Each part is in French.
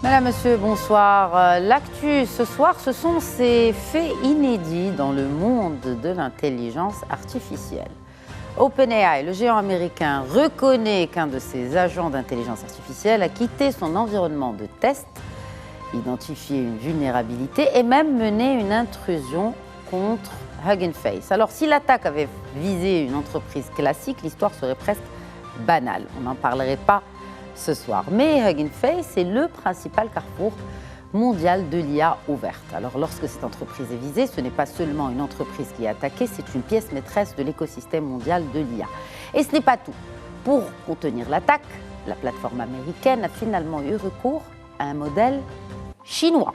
Madame, monsieur, bonsoir. L'actu ce soir, ce sont ces faits inédits dans le monde de l'intelligence artificielle. OpenAI, le géant américain, reconnaît qu'un de ses agents d'intelligence artificielle a quitté son environnement de test, identifié une vulnérabilité et même mené une intrusion contre Hugging Face. Alors, si l'attaque avait visé une entreprise classique, l'histoire serait presque banale. On n'en parlerait pas ce soir. Mais Hugging Face est le principal carrefour mondial de l'IA ouverte. Alors lorsque cette entreprise est visée, ce n'est pas seulement une entreprise qui est attaquée, c'est une pièce maîtresse de l'écosystème mondial de l'IA. Et ce n'est pas tout. Pour contenir l'attaque, la plateforme américaine a finalement eu recours à un modèle chinois.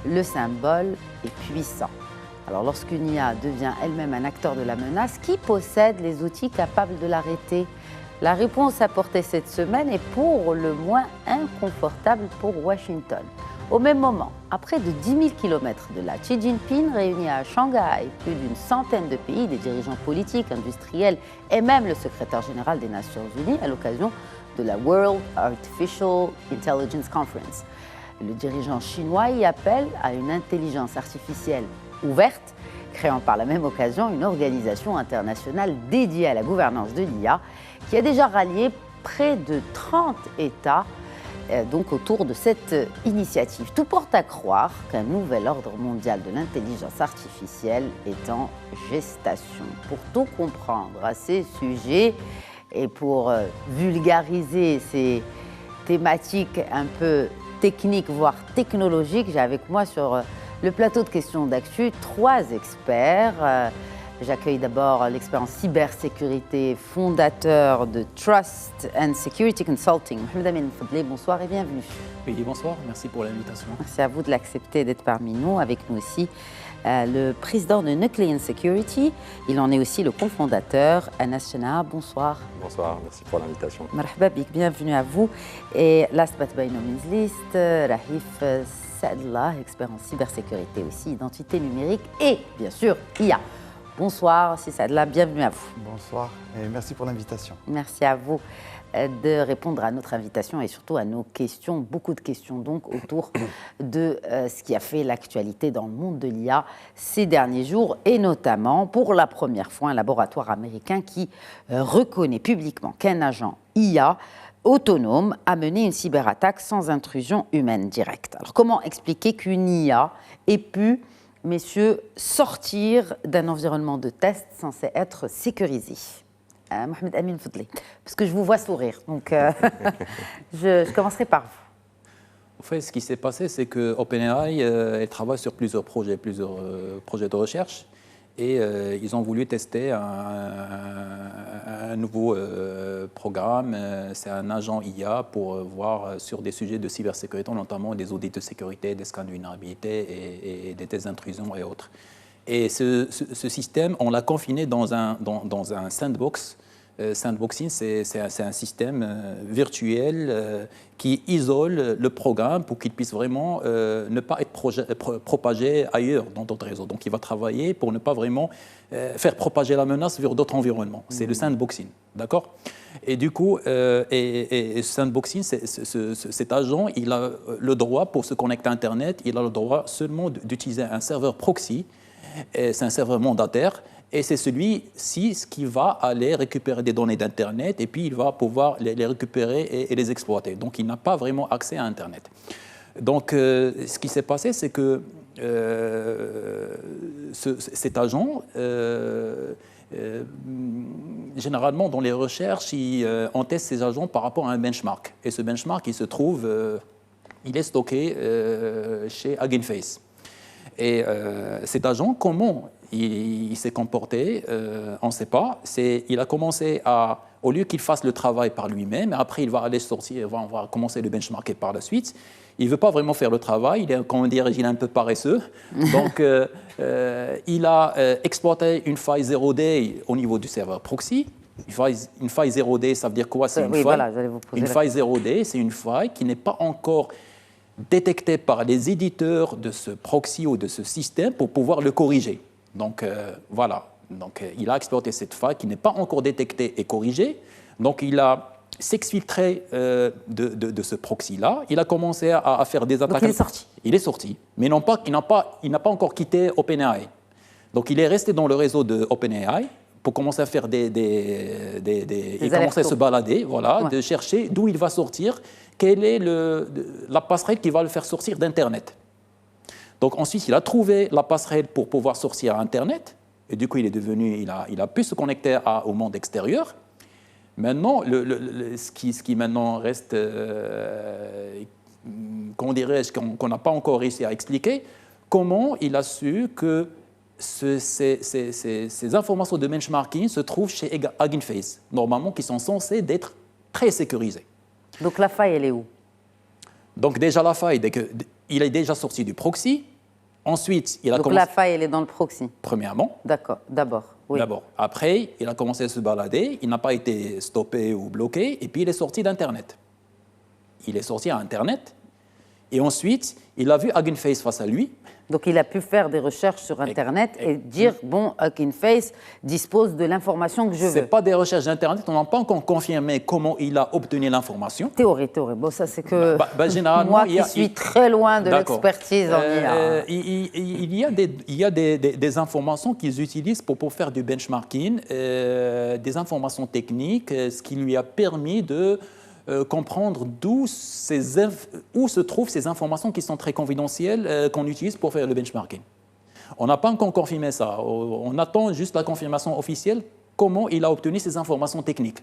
Le symbole est puissant. Alors lorsqu'une IA devient elle-même un acteur de la menace, qui possède les outils capables de l'arrêter ? La réponse apportée cette semaine est pour le moins inconfortable pour Washington. Au même moment, à près de 10 000 km de là, Xi Jinping réunit à Shanghai plus d'une centaine de pays, des dirigeants politiques, industriels et même le secrétaire général des Nations Unies à l'occasion de la World Artificial Intelligence Conference. Le dirigeant chinois y appelle à une intelligence artificielle ouverte, créant par la même occasion une organisation internationale dédiée à la gouvernance de l'IA qui a déjà rallié près de 30 États donc autour de cette initiative. Tout porte à croire qu'un nouvel ordre mondial de l'intelligence artificielle est en gestation. Pour tout comprendre à ces sujets et pour vulgariser ces thématiques un peu techniques, voire technologiques, j'ai avec moi sur le plateau de questions d'actu 3 experts. J'accueille d'abord l'expert en cybersécurité, fondateur de Trust and Security Consulting. Mohamed Amin Fadli, bonsoir et bienvenue. Oui, bonsoir, merci pour l'invitation. Merci à vous de l'accepter, d'être parmi nous. Avec nous aussi le président de Nuclean Security. Il en est aussi le cofondateur, Anas Chena. Bonsoir. Bonsoir, merci pour l'invitation. Marhaba bik, bienvenue à vous. Et last but by no means least, Rahif Saadallah, expert en cybersécurité aussi, identité numérique et bien sûr IA. Bonsoir, c'est Saadallah, bienvenue à vous. Bonsoir et merci pour l'invitation. Merci à vous de répondre à notre invitation et surtout à nos questions, beaucoup de questions donc autour de ce qui a fait l'actualité dans le monde de l'IA ces derniers jours et notamment pour la première fois un laboratoire américain qui reconnaît publiquement qu'un agent IA autonome a mené une cyberattaque sans intrusion humaine directe. Alors comment expliquer qu'une IA ait pu, messieurs, sortir d'un environnement de test censé être sécurisé? Mohamed Amin Fadli, parce que je vous vois sourire, donc je commencerai par vous. En fait, ce qui s'est passé, c'est que OpenAI elle travaille sur plusieurs projets de recherche et ils ont voulu tester un nouveau programme. C'est un agent IA pour voir sur des sujets de cybersécurité, notamment des audits de sécurité, des scans de vulnérabilité et des tests d'intrusion et autres. Et ce système, on l'a confiné dans un sandbox. Sandboxing, c'est un système virtuel qui isole le programme pour qu'il puisse vraiment ne pas être propagé ailleurs dans d'autres réseaux. Donc, il va travailler pour ne pas vraiment faire propager la menace vers d'autres environnements. C'est le sandboxing, d'accord? Et du coup, ce sandboxing, cet agent, il a le droit, pour se connecter à Internet, il a le droit seulement d'utiliser un serveur proxy. C'est un serveur mandataire et c'est celui-ci qui va aller récupérer des données d'Internet et puis il va pouvoir les récupérer et les exploiter. Donc il n'a pas vraiment accès à Internet. Donc ce qui s'est passé, c'est que cet agent, généralement dans les recherches, on teste ces agents par rapport à un benchmark. Et ce benchmark, il est stocké chez Hugging Face. Et cet agent, comment il s'est comporté, on ne sait pas. Il a commencé au lieu qu'il fasse le travail par lui-même, après il va aller sortir, on va commencer le benchmarker par la suite. Il ne veut pas vraiment faire le travail, il est un peu paresseux. Donc il a exploité une faille 0 day au niveau du serveur proxy. Une faille 0 day, ça veut dire quoi? C'est une faille. Voilà, j'allais vous poser faille 0 day, c'est une faille qui n'est pas encore détecté par les éditeurs de ce proxy ou de ce système pour pouvoir le corriger. Donc voilà, il a exploité cette faille qui n'est pas encore détectée et corrigée. Donc il a s'exfiltrer de ce proxy-là. Il a commencé à faire des attaques. Donc il est sorti. Il est sorti, mais il n'a pas encore quitté OpenAI. Donc il est resté dans le réseau de OpenAI pour commencer à faire il commençait à se balader, voilà, de chercher d'où il va sortir, quelle est la passerelle qui va le faire sortir d'Internet. Donc ensuite, il a trouvé la passerelle pour pouvoir sortir à Internet, et du coup, il a pu se connecter au monde extérieur. Maintenant, ce qui maintenant reste, qu'on n'a pas encore réussi à expliquer, comment il a su que ces informations de benchmarking se trouvent chez Hugging Face, normalement qui sont censées être très sécurisées. Donc la faille, elle est où? Donc déjà la faille, il est déjà sorti du proxy. Ensuite, il a commencé... Donc la faille, elle est dans le proxy. Premièrement. D'accord, d'abord. Oui. D'abord. Après, il a commencé à se balader, il n'a pas été stoppé ou bloqué, et puis il est sorti d'Internet. Il est sorti à Internet, et ensuite, il a vu Hugging Face face à lui. Donc il a pu faire des recherches sur Internet et dire, bon, Hugging Face dispose de l'information que je veux. Ce n'est pas des recherches d'Internet, on n'a pas encore confirmé comment il a obtenu l'information. Théorie. Bon, ça c'est que généralement, moi qui suis très loin de l'expertise en IA. Il y a des informations qu'ils utilisent pour faire du benchmarking, des informations techniques, ce qui lui a permis de comprendre où se trouvent ces informations qui sont très confidentielles qu'on utilise pour faire le benchmarking. On n'a pas encore confirmé ça. On attend juste la confirmation officielle, comment il a obtenu ces informations techniques.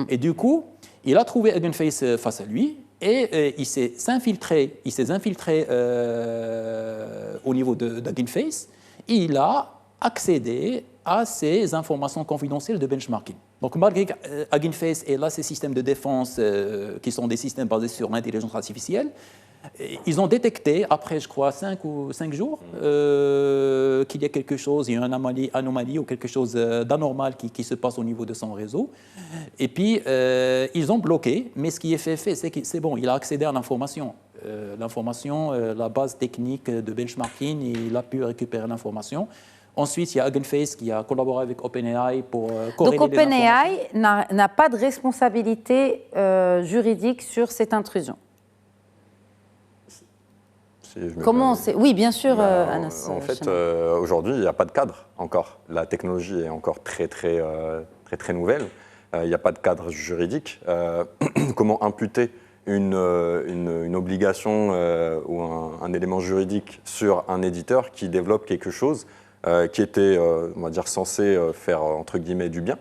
Et du coup, il a trouvé Hugging Face face à lui et il s'est infiltré au niveau de Hugging Face et il a accédé à ces informations confidentielles de benchmarking. Donc, malgré Hugging Face et là, ces systèmes de défense qui sont des systèmes basés sur l'intelligence artificielle, ils ont détecté, après, je crois, 5 jours, qu'il y a quelque chose, il y a une anomalie ou quelque chose d'anormal qui se passe au niveau de son réseau. Et puis, ils ont bloqué, mais ce qui est fait, c'est que c'est bon, il a accédé à l'information. La base technique de benchmarking, il a pu récupérer l'information. Ensuite, il y a Hugging Face qui a collaboré avec OpenAI pour corréler Donc les informations. OpenAI n'a pas de responsabilité juridique sur cette intrusion. Comment c'est? Oui, bien sûr, Anas. En fait, aujourd'hui, il n'y a pas de cadre encore. La technologie est encore très nouvelle. Il n'y a pas de cadre juridique. Comment imputer une obligation ou un élément juridique sur un éditeur qui développe quelque chose qui était, on va dire, censé faire, entre guillemets, du bien,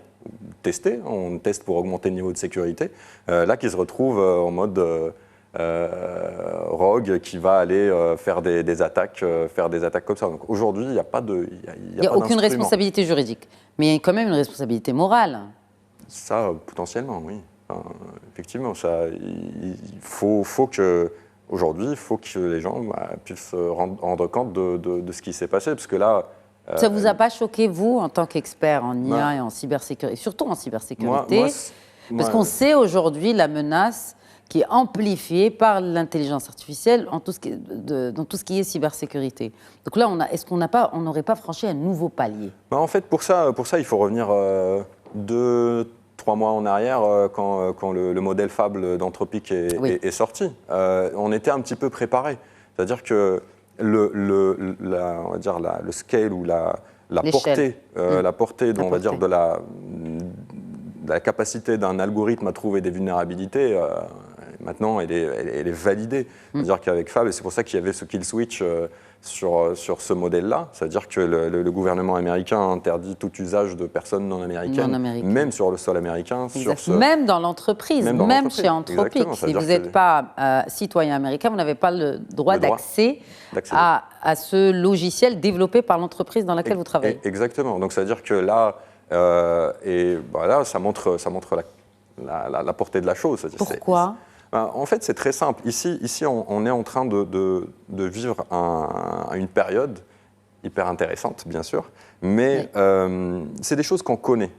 tester, on teste pour augmenter le niveau de sécurité, là qui se retrouve en mode rogue qui va aller faire des attaques comme ça. Donc aujourd'hui, il n'y a pas de... Il n'y a aucune responsabilité juridique, mais il y a quand même une responsabilité morale. Ça, potentiellement, oui. Enfin, effectivement, aujourd'hui, il faut que les gens puissent se rendre compte de ce qui s'est passé, parce que là... Ça ne vous a pas choqué, vous, en tant qu'expert en IA et en cybersécurité, surtout en cybersécurité, parce qu'on sait aujourd'hui la menace qui est amplifiée par l'intelligence artificielle dans tout ce qui est cybersécurité. Donc là, est-ce qu'on n'aurait pas franchi un nouveau palier? En fait, pour ça, il faut revenir 2-3 mois en arrière, quand le modèle Fable d'Anthropic est sorti. On était un petit peu préparé. C'est-à-dire que le scale ou la portée, on va dire, de la capacité d'un algorithme à trouver des vulnérabilités, maintenant, elle est validée. C'est-à-dire qu'avec Fable, et c'est pour ça qu'il y avait ce kill switch sur ce modèle-là, c'est-à-dire que le gouvernement américain interdit tout usage de personnes non américaines, même sur le sol américain. Même dans l'entreprise, même chez Anthropic. Si vous n'êtes pas citoyen américain, vous n'avez pas le droit d'accès à ce logiciel développé par l'entreprise dans laquelle vous travaillez. Exactement. Donc, c'est-à-dire que là, ça montre la portée de la chose. Pourquoi ? En fait, c'est très simple. Ici, on est en train de vivre une période hyper intéressante, bien sûr, mais c'est des choses qu'on connaît.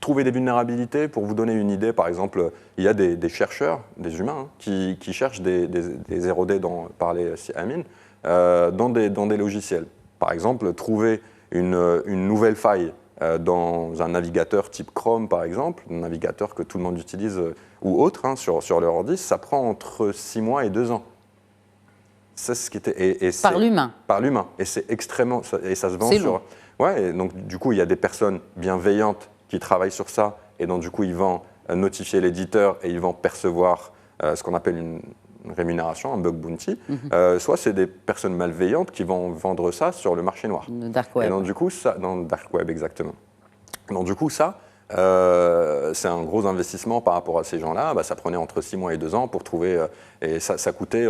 Trouver des vulnérabilités, pour vous donner une idée, par exemple, il y a des chercheurs, des humains, qui cherchent des 0D par les amines dans des logiciels. Par exemple, trouver une nouvelle faille dans un navigateur type Chrome, par exemple, un navigateur que tout le monde utilise, ou autre, hein, sur leur ordi, ça prend entre 6 mois et 2 ans. C'est ce qui était, par l'humain. Par l'humain. Et c'est extrêmement... Et ça se vend sur... Ouais, et donc du coup, il y a des personnes bienveillantes qui travaillent sur ça, et donc du coup, ils vont notifier l'éditeur et ils vont percevoir ce qu'on appelle une rémunération, un bug bounty. Soit c'est des personnes malveillantes qui vont vendre ça sur le marché noir. Le dark web. Et donc du coup, ça, dans le dark web, exactement. Donc du coup, ça, c'est un gros investissement par rapport à ces gens-là. Ça prenait entre 6 mois et 2 ans pour trouver... et ça coûtait,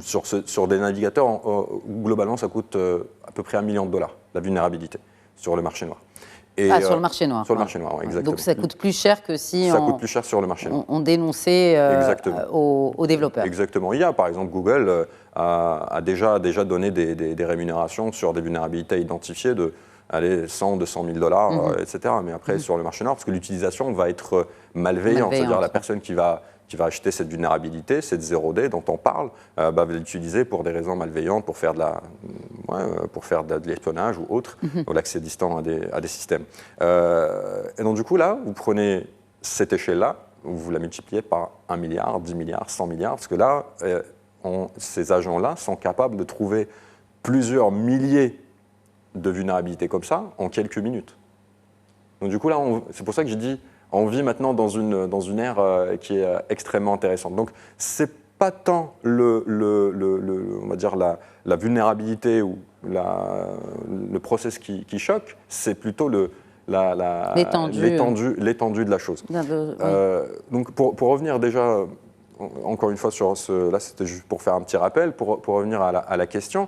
sur des navigateurs, globalement, ça coûte à peu près $1 million, la vulnérabilité, sur le marché noir. Et, sur le marché noir. Sur le marché noir, exactement. Donc ça coûte plus cher que si coûte plus cher sur le marché noir. On dénonçait aux développeurs. Exactement. Il y a, par exemple, Google a déjà donné des rémunérations sur des vulnérabilités identifiées de 100, 200 000 $, etc. Mais après, sur le marché noir, parce que l'utilisation va être malveillante. C'est-à-dire la personne qui va acheter cette vulnérabilité, cette 0D dont on parle, va l'utiliser pour des raisons malveillantes, pour faire de l'espionnage ou autre, ou l'accès distant à des systèmes. Et donc du coup, là, vous prenez cette échelle-là, vous la multipliez par 1 milliard, 10 milliards, 100 milliards, parce que là, ces agents-là sont capables de trouver plusieurs milliers de vulnérabilités comme ça en quelques minutes. Donc du coup, là, c'est pour ça que je dis... On vit maintenant dans une ère qui est extrêmement intéressante. Donc, c'est pas tant on va dire la vulnérabilité ou le process qui choque, c'est plutôt l'étendue de la chose. Donc, pour revenir déjà, encore une fois, sur là, c'était juste pour faire un petit rappel, pour revenir à la question.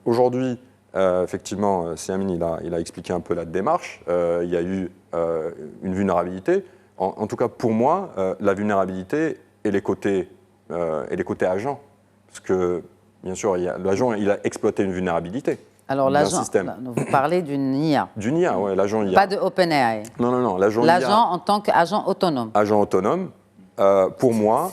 Aujourd'hui, effectivement, Siamin, il a expliqué un peu la démarche. Il y a eu une vulnérabilité. En tout cas, pour moi, la vulnérabilité et les côtés agents. Parce que, bien sûr, l'agent, il a exploité une vulnérabilité. Alors, l'agent, vous parlez d'une IA. D'une IA, oui, l'agent IA. Pas de OpenAI. Non, l'agent en tant qu'agent autonome. Agent autonome. Pour moi,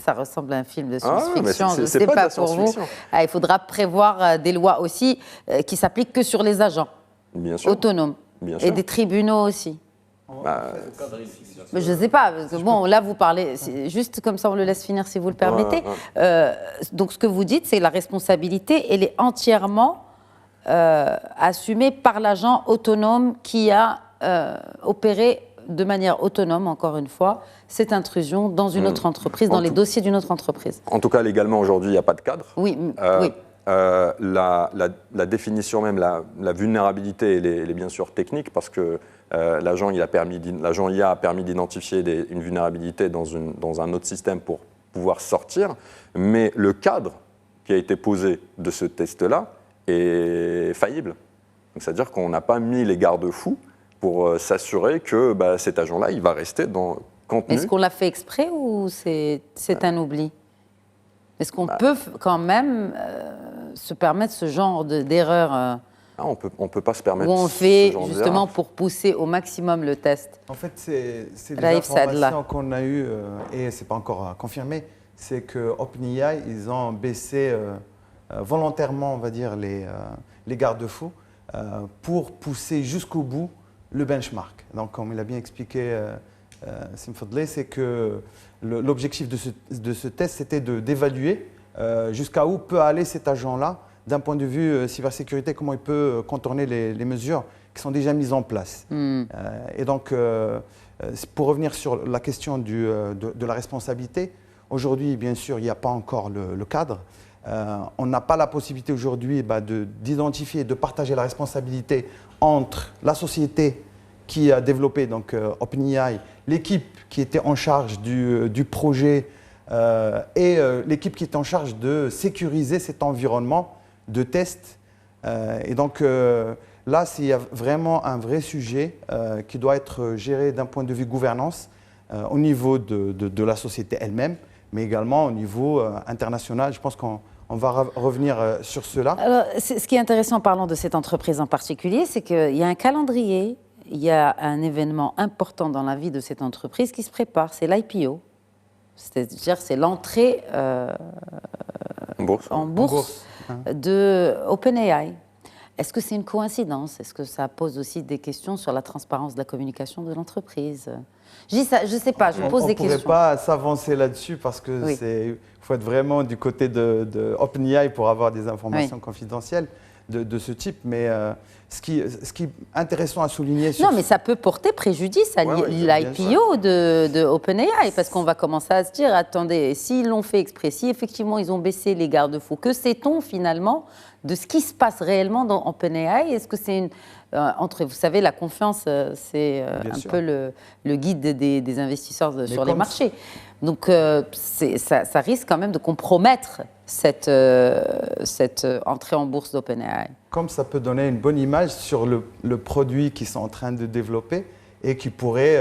ça ressemble à un film de science-fiction. Je ne sais pas pas pour vous. Il faudra prévoir des lois aussi qui s'appliquent que sur les agents autonomes. Bien sûr. Et des tribunaux aussi. Mais je ne sais pas. Parce que, bon, là, vous parlez. Juste comme ça, on le laisse finir si vous le permettez. Donc, ce que vous dites, c'est la responsabilité. Elle est entièrement assumée par l'agent autonome qui a opéré de manière autonome, encore une fois, cette intrusion dans une autre entreprise, dans les dossiers d'une autre entreprise. En tout cas, légalement, aujourd'hui, il n'y a pas de cadre. Oui. La définition même, la vulnérabilité, elle est bien sûr technique parce que l'agent IA a permis d'identifier une vulnérabilité dans un autre système pour pouvoir sortir, mais le cadre qui a été posé de ce test-là est faillible. C'est-à-dire qu'on n'a pas mis les garde-fous pour s'assurer que cet agent-là, il va rester dans contenu. Est-ce qu'on l'a fait exprès ou c'est un oubli ? Est-ce qu'on peut quand même se permettre ce genre d'erreur on peut pas se permettre. Où on fait justement pour pousser au maximum le test. En fait, c'est des informations qu'on a eues et c'est pas encore confirmé. C'est que OpenAI, ils ont baissé volontairement, on va dire, les garde-fous pour pousser jusqu'au bout le benchmark. Donc, comme il a bien expliqué Sim Fadley, c'est que l'objectif de ce test, c'était d'évaluer jusqu'à où peut aller cet agent-là d'un point de vue cybersécurité, comment il peut contourner les mesures qui sont déjà mises en place. Et donc, pour revenir sur la question de la responsabilité, aujourd'hui, bien sûr, il n'y a pas encore le cadre. On n'a pas la possibilité aujourd'hui d'identifier et de partager la responsabilité entre la société qui a développé donc OpenAI, l'équipe qui était en charge du projet et l'équipe qui est en charge de sécuriser cet environnement de test. Et donc là, il y a vraiment un vrai sujet qui doit être géré d'un point de vue gouvernance au niveau de la société elle-même, mais également au niveau international. Je pense qu'on va revenir sur cela. Alors, ce qui est intéressant en parlant de cette entreprise en particulier, c'est qu'il y a un calendrier, il y a un événement important dans la vie de cette entreprise qui se prépare, c'est l'IPO. C'est-à-dire, c'est l'entrée en bourse de OpenAI. Est-ce que c'est une coïncidence? Est-ce que ça pose aussi des questions sur la transparence de la communication de l'entreprise? Je dis ça, je ne sais pas, je pose des questions. On ne pourrait pas s'avancer là-dessus parce que faut être vraiment du côté de OpenAI pour avoir des informations confidentielles de ce type. Mais ce qui est intéressant à souligner... Non, mais ça peut porter préjudice à l'IPO de OpenAI, parce qu'on va commencer à se dire, attendez, s'ils l'ont fait exprès, si effectivement ils ont baissé les garde-fous, que sait-on finalement de ce qui se passe réellement dans OpenAI? Est-ce que c'est une... vous savez, la confiance, c'est un peu le guide des investisseurs sur les marchés. Donc, ça risque quand même de compromettre cette entrée en bourse d'OpenAI. Comme ça peut donner une bonne image sur le produit qu'ils sont en train de développer et qui pourrait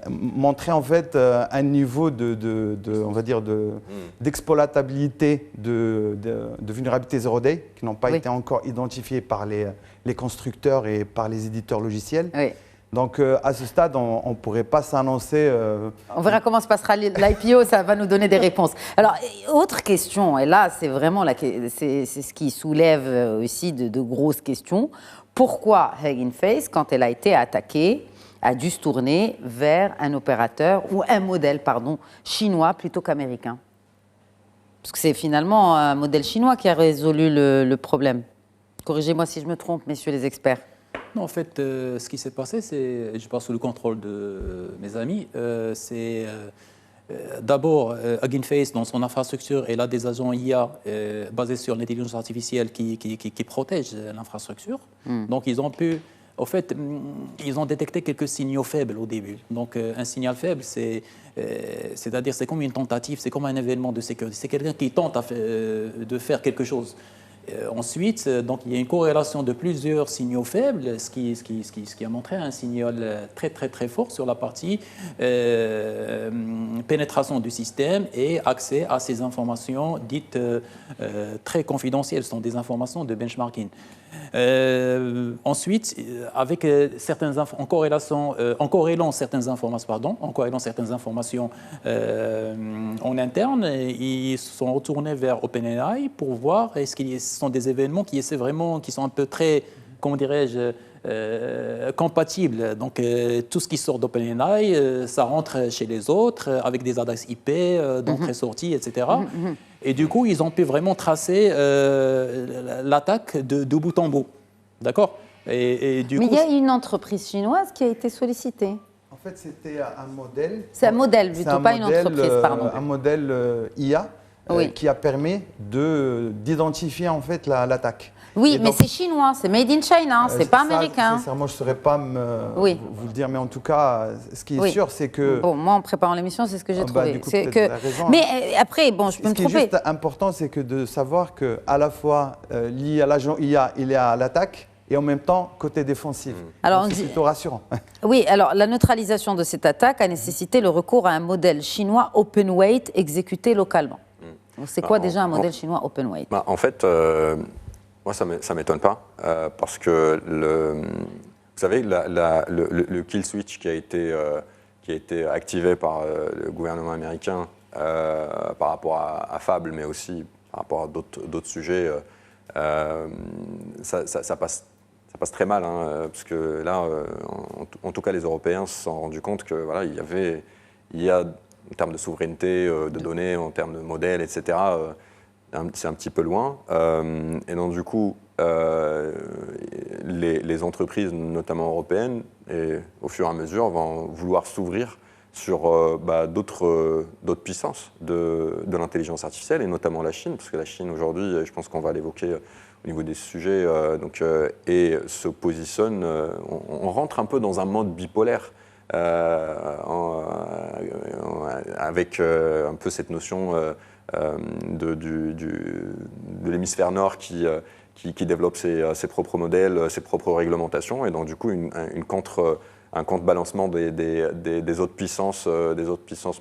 montrer en fait un niveau on va dire d'exploitabilité de vulnérabilité zero day qui n'ont pas été encore identifiés par les constructeurs et par les éditeurs logiciels. Oui. Donc, à ce stade, on ne pourrait pas s'annoncer... On verra comment se passera l'IPO, ça va nous donner des réponses. Alors, autre question, et là, c'est vraiment c'est ce qui soulève aussi de grosses questions. Pourquoi Hugging Face, quand elle a été attaquée, a dû se tourner vers un opérateur, ou un modèle, chinois plutôt qu'américain? Parce que c'est finalement un modèle chinois qui a résolu le problème. Corrigez-moi si je me trompe, messieurs les experts. Non, en fait, ce qui s'est passé, c'est, je parle sous le contrôle de mes amis, c'est d'abord Hugging Face, dans son infrastructure, elle a des agents IA basés sur l'intelligence artificielle qui protègent l'infrastructure. Donc, ils ont pu, au fait, ils ont détecté quelques signaux faibles au début. Donc, un signal faible, c'est-à-dire c'est comme une tentative, c'est comme un événement de sécurité. C'est quelqu'un qui tente de faire quelque chose. Ensuite, donc, il y a une corrélation de plusieurs signaux faibles, ce qui a montré un signal très, très, très fort sur la partie pénétration du système et accès à ces informations dites très confidentielles. Ce sont des informations de benchmarking. Ensuite, avec en corrélant certaines informations en interne, ils se sont retournés vers OpenAI pour voir est-ce qu'ils sont des événements qui sont un peu très, comment dirais-je, compatibles. Donc tout ce qui sort d'OpenAI, ça rentre chez les autres avec des adresses IP, d'entrée-sortie, etc. Et du coup, ils ont pu vraiment tracer l'attaque de bout en bout. D'accord ? Mais il y a une entreprise chinoise qui a été sollicitée. En fait, c'était un modèle. C'est un modèle plutôt, pas une entreprise, pardon. Un modèle IA qui a permis d'identifier en fait l'attaque. Oui, mais c'est chinois, c'est made in China, c'est pas américain. Sincèrement, je ne saurais pas vous le dire, mais en tout cas, ce qui est sûr, c'est que... Bon, moi, en préparant l'émission, c'est ce que j'ai trouvé. Du coup, raison, mais après, bon, je peux me tromper. Ce qui est juste important, c'est de savoir qu'à la fois, l'agent IA, il est à l'attaque, et en même temps, côté défensif. Alors, c'est plutôt rassurant. Oui, alors la neutralisation de cette attaque a nécessité le recours à un modèle chinois OpenWeight exécuté localement. C'est quoi déjà un modèle chinois OpenWeight? En fait... moi, ça ne m'étonne pas, parce que, vous savez, le kill switch qui a été activé par le gouvernement américain par rapport à Fable, mais aussi par rapport à d'autres sujets, ça passe très mal, parce que là, en tout cas, les Européens se sont rendus compte que voilà, il y a en termes de souveraineté de données, en termes de modèles, etc., c'est un petit peu loin. Et donc, du coup, les entreprises, notamment européennes, et au fur et à mesure, vont vouloir s'ouvrir sur d'autres puissances de l'intelligence artificielle, et notamment la Chine, parce que la Chine, aujourd'hui, je pense qu'on va l'évoquer au niveau des sujets, et se positionne, on rentre un peu dans un mode bipolaire, avec un peu cette notion de l'hémisphère nord qui développe ses propres modèles, ses propres réglementations, et donc du coup un contrebalancement des autres puissances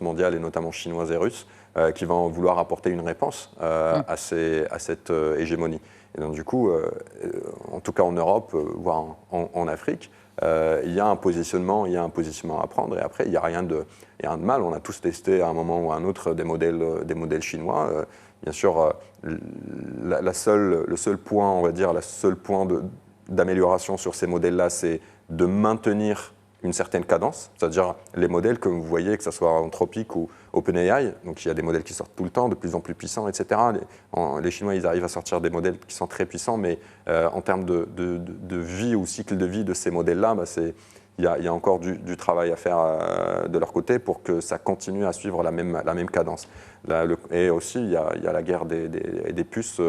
mondiales, et notamment chinoises et russes, qui vont vouloir apporter une réponse à cette hégémonie. Et donc du coup, en tout cas en Europe, voire en Afrique, il y a un positionnement à prendre, et après, il n'y a rien de mal. On a tous testé à un moment ou à un autre des modèles chinois. Bien sûr, le seul point, on va dire, le seul point d'amélioration sur ces modèles-là, c'est de maintenir une certaine cadence, c'est-à-dire les modèles que vous voyez, que ce soit Anthropic ou OpenAI, donc il y a des modèles qui sortent tout le temps, de plus en plus puissants, etc. Les Chinois, ils arrivent à sortir des modèles qui sont très puissants, mais en termes de vie ou cycle de vie de ces modèles-là, il y a encore du travail à faire de leur côté pour que ça continue à suivre la même cadence. Et aussi, il y a la guerre des puces,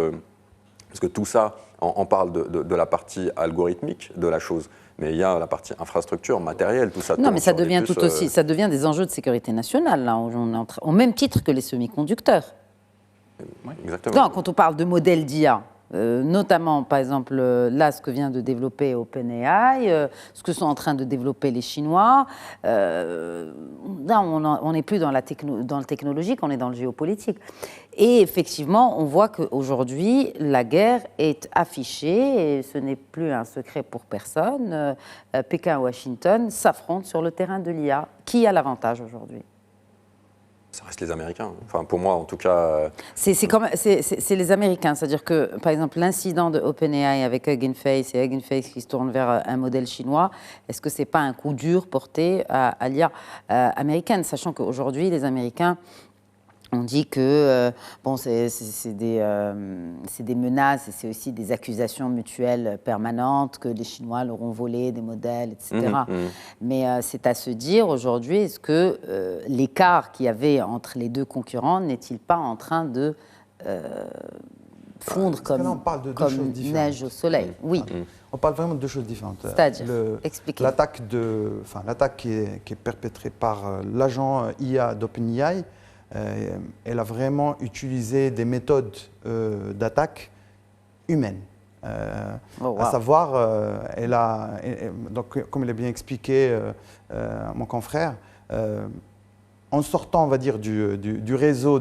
parce que tout ça, on parle de la partie algorithmique de la chose, mais il y a la partie infrastructure, matériel, tout ça. Non, mais ça devient tout aussi, ça devient des enjeux de sécurité nationale, là, au même titre que les semi-conducteurs. Oui, exactement. Non, quand on parle de modèles d'IA, notamment, par exemple, là, ce que vient de développer OpenAI, ce que sont en train de développer les Chinois, là, on n'est plus dans le technologique, on est dans le géopolitique. Et effectivement, on voit qu'aujourd'hui, la guerre est affichée, et ce n'est plus un secret pour personne. Pékin et Washington s'affrontent sur le terrain de l'IA. Qui a l'avantage aujourd'hui ? Ça reste les Américains. Enfin, pour moi, en tout cas. C'est les Américains. C'est-à-dire que, par exemple, l'incident de OpenAI avec Hugging Face et Hugging Face qui se tourne vers un modèle chinois, est-ce que ce n'est pas un coup dur porté à l'IA américaine, sachant qu'aujourd'hui, les Américains. On dit que c'est des menaces et c'est aussi des accusations mutuelles permanentes que les Chinois leur ont volé des modèles, etc. Mais c'est à se dire aujourd'hui, est-ce que l'écart qu'il y avait entre les deux concurrents n'est-il pas en train de fondre comme neige au soleil? Oui. On parle vraiment de deux choses différentes. C'est-à-dire, expliquez. L'attaque qui est perpétrée par l'agent IA d'OpenAI, elle a vraiment utilisé des méthodes d'attaque humaines. À savoir, donc, comme il a bien expliqué mon confrère, en sortant, on va dire, du réseau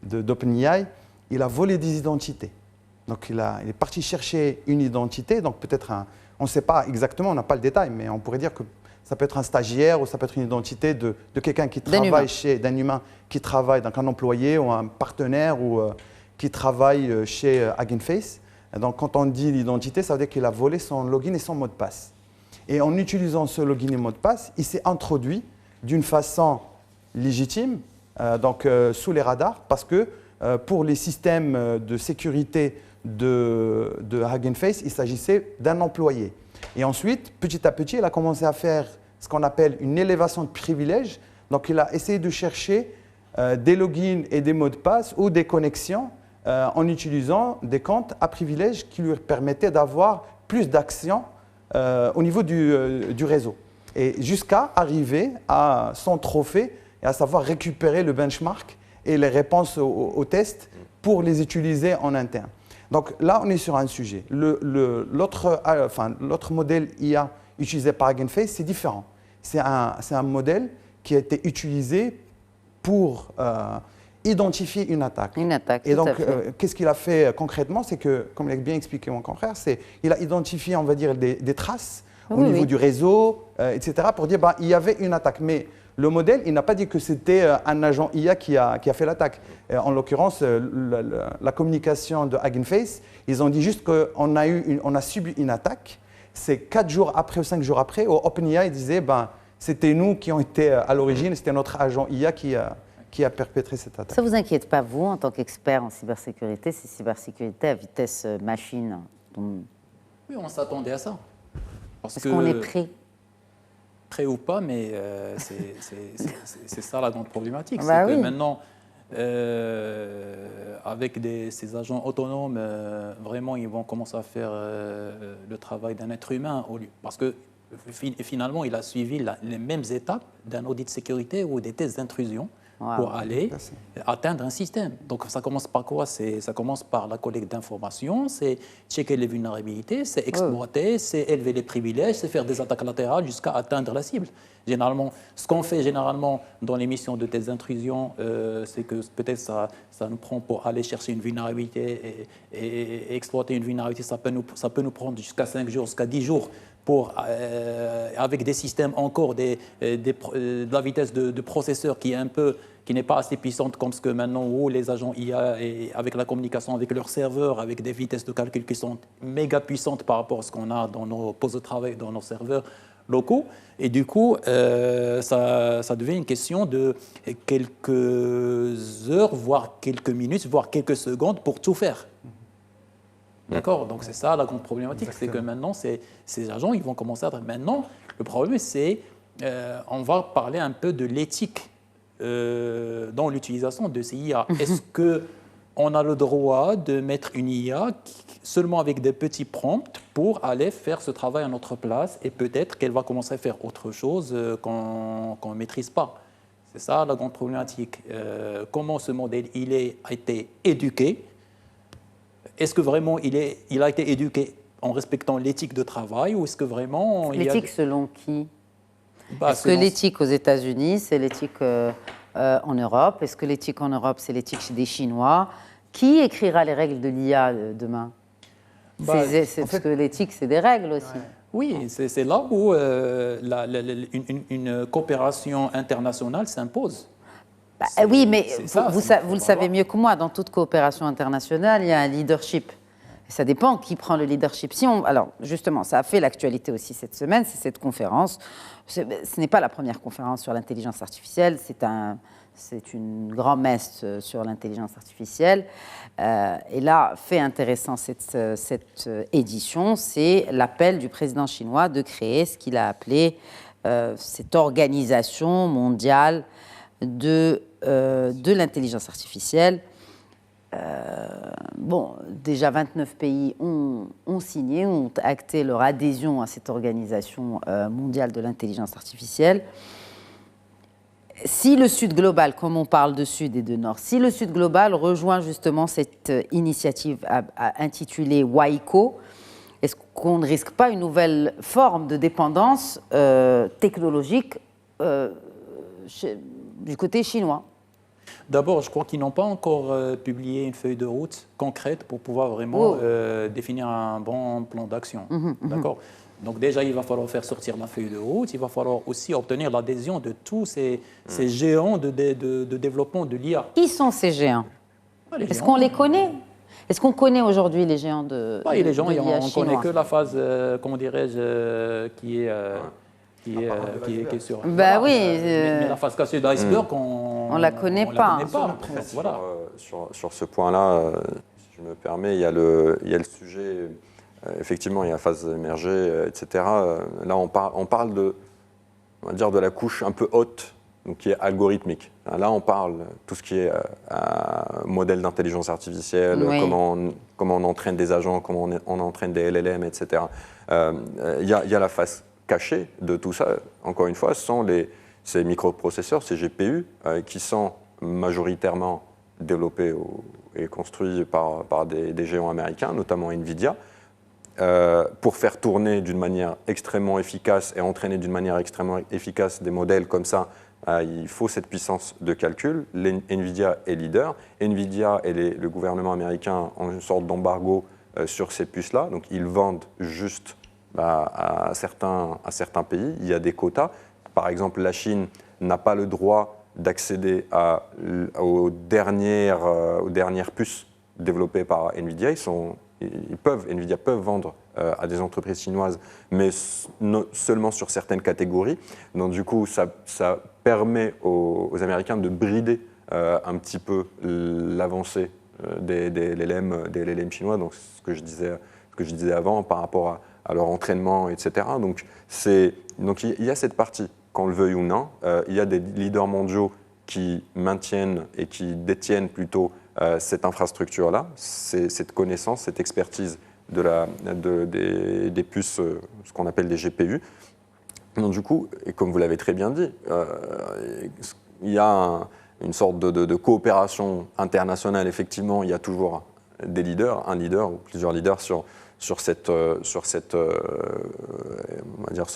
d'OpenAI, il a volé des identités. Donc il est parti chercher une identité, donc peut-être on ne sait pas exactement, on n'a pas le détail, mais on pourrait dire que ça peut être un stagiaire ou ça peut être une identité de quelqu'un qui travaille d'un humain qui travaille, donc un employé ou un partenaire ou qui travaille chez Hugging Face. Donc quand on dit l'identité, ça veut dire qu'il a volé son login et son mot de passe. Et en utilisant ce login et mot de passe, il s'est introduit d'une façon légitime, sous les radars, parce que pour les systèmes de sécurité de Hugging Face, il s'agissait d'un employé. Et ensuite, petit à petit, il a commencé à faire ce qu'on appelle une élévation de privilèges. Donc, il a essayé de chercher des logins et des mots de passe ou des connexions en utilisant des comptes à privilèges qui lui permettaient d'avoir plus d'actions au niveau du réseau. Et jusqu'à arriver à son trophée, et à savoir récupérer le benchmark et les réponses aux tests pour les utiliser en interne. Donc là, on est sur un sujet. L'autre modèle IA utilisé par Hugging Face, c'est différent. C'est un modèle qui a été utilisé pour identifier une attaque. Et donc, qu'est-ce qu'il a fait concrètement? C'est que, comme l'a bien expliqué mon confrère, il a identifié, on va dire, des traces au niveau du réseau, etc., pour dire il y avait une attaque. Mais le modèle, il n'a pas dit que c'était un agent IA qui a fait l'attaque. En l'occurrence, la communication de Hugging Face, ils ont dit juste qu'on a subi une attaque. C'est 4 jours après ou 5 jours après, où OpenAI disait c'était nous qui ont été à l'origine, c'était notre agent IA qui a perpétré cette attaque. Ça ne vous inquiète pas, vous, en tant qu'expert en cybersécurité, c'est cybersécurité à vitesse machine? Oui, on s'attendait à ça. Est-ce qu'on est prêt? Prêt ou pas, mais c'est ça la grande problématique. Bah c'est que maintenant, avec ces agents autonomes, vraiment, ils vont commencer à faire le travail d'un être humain. Parce que finalement, il a suivi les mêmes étapes d'un audit de sécurité ou des tests d'intrusion pour aller atteindre un système. Donc ça commence par quoi? Ça commence par la collecte d'informations, c'est checker les vulnérabilités, c'est exploiter, c'est élever les privilèges, c'est faire des attaques latérales jusqu'à atteindre la cible. Généralement, ce qu'on fait généralement dans les missions de tests d'intrusion, c'est que peut-être ça nous prend pour aller chercher une vulnérabilité et exploiter une vulnérabilité, ça peut nous prendre jusqu'à 5 jours, jusqu'à 10 jours. avec des systèmes encore de la vitesse de processeur qui n'est pas assez puissante comme ce que maintenant où les agents IA, avec la communication avec leurs serveurs, avec des vitesses de calcul qui sont méga puissantes par rapport à ce qu'on a dans nos postes de travail, dans nos serveurs locaux. Et du coup, ça devient une question de quelques heures, voire quelques minutes, voire quelques secondes pour tout faire. D'accord. Donc c'est ça la grande problématique, c'est que maintenant, ces agents, ils vont commencer à... Maintenant, le problème, c'est on va parler un peu de l'éthique dans l'utilisation de ces IA. Est-ce qu'on a le droit de mettre une IA seulement avec des petits prompts pour aller faire ce travail à notre place et peut-être qu'elle va commencer à faire autre chose qu'on ne maîtrise pas? C'est ça la grande problématique. Comment ce modèle a été éduqué? Est-ce que vraiment il a été éduqué en respectant l'éthique de travail ou est-ce que vraiment... L'éthique selon qui? Est-ce que l'éthique aux États-Unis, c'est l'éthique en Europe? Est-ce que l'éthique en Europe, c'est l'éthique des Chinois? Qui écrira les règles de l'IA demain? Parce que l'éthique, c'est des règles aussi. Oui, c'est là où une coopération internationale s'impose. Oui, mais vous le savez mieux que moi, dans toute coopération internationale, il y a un leadership. Et ça dépend qui prend le leadership. Alors, justement, ça a fait l'actualité aussi cette semaine, c'est cette conférence. Ce n'est pas la première conférence sur l'intelligence artificielle, c'est une grand-messe sur l'intelligence artificielle. Et là, fait intéressant cette édition, c'est l'appel du président chinois de créer ce qu'il a appelé cette organisation mondiale de l'intelligence artificielle. Déjà 29 pays ont signé, ont acté leur adhésion à cette organisation mondiale de l'intelligence artificielle. Si le Sud global, comme on parle de Sud et de Nord, si le Sud global rejoint justement cette initiative intitulée WICO, est-ce qu'on ne risque pas une nouvelle forme de dépendance technologique du côté chinois? D'abord, je crois qu'ils n'ont pas encore publié une feuille de route concrète pour pouvoir vraiment définir un bon plan d'action. D'accord. Donc déjà, il va falloir faire sortir la feuille de route, il va falloir aussi obtenir l'adhésion de tous ces géants de développement de l'IA. Qui sont ces géants? Est-ce qu'on les connaît? Est-ce qu'on connaît aujourd'hui les géants de l'IA les gens, chinois? on ne connaît que la phase, comment dirais-je, qui est sur... Bah oui. Mais la face cachée d'iceberg, on ne la connaît pas. Voilà. Sur ce point-là, si je me permets, il y a le sujet, effectivement, il y a la phase émergée, etc. Là, on parle de la couche un peu haute, donc qui est algorithmique. Là, on parle tout ce qui est modèle d'intelligence artificielle, comment on entraîne des agents, comment on entraîne des LLM, etc. Il y a la face cachée de tout ça. Encore une fois, ce sont ces microprocesseurs, ces GPU, qui sont majoritairement développés et construits par des géants américains, notamment NVIDIA, pour faire tourner d'une manière extrêmement efficace et entraîner d'une manière extrêmement efficace des modèles comme ça. Il faut cette puissance de calcul. NVIDIA est leader. NVIDIA et le gouvernement américain ont une sorte d'embargo sur ces puces-là. Donc ils vendent juste à certains pays. Il y a des quotas. Par exemple, la Chine n'a pas le droit d'accéder aux dernières puces développées par NVIDIA. NVIDIA peuvent vendre à des entreprises chinoises, mais seulement sur certaines catégories. Donc du coup, ça permet aux Américains de brider un petit peu l'avancée des LLM chinois. Donc ce que je disais avant par rapport à leur entraînement, etc. Donc il y a cette partie, qu'on le veuille ou non. Il y a des leaders mondiaux qui maintiennent et qui détiennent plutôt cette infrastructure-là, cette connaissance, cette expertise des puces, ce qu'on appelle des GPU. Donc du coup, et comme vous l'avez très bien dit, il y a une sorte de coopération internationale. Effectivement, il y a toujours des leaders, un leader ou plusieurs leaders sur ce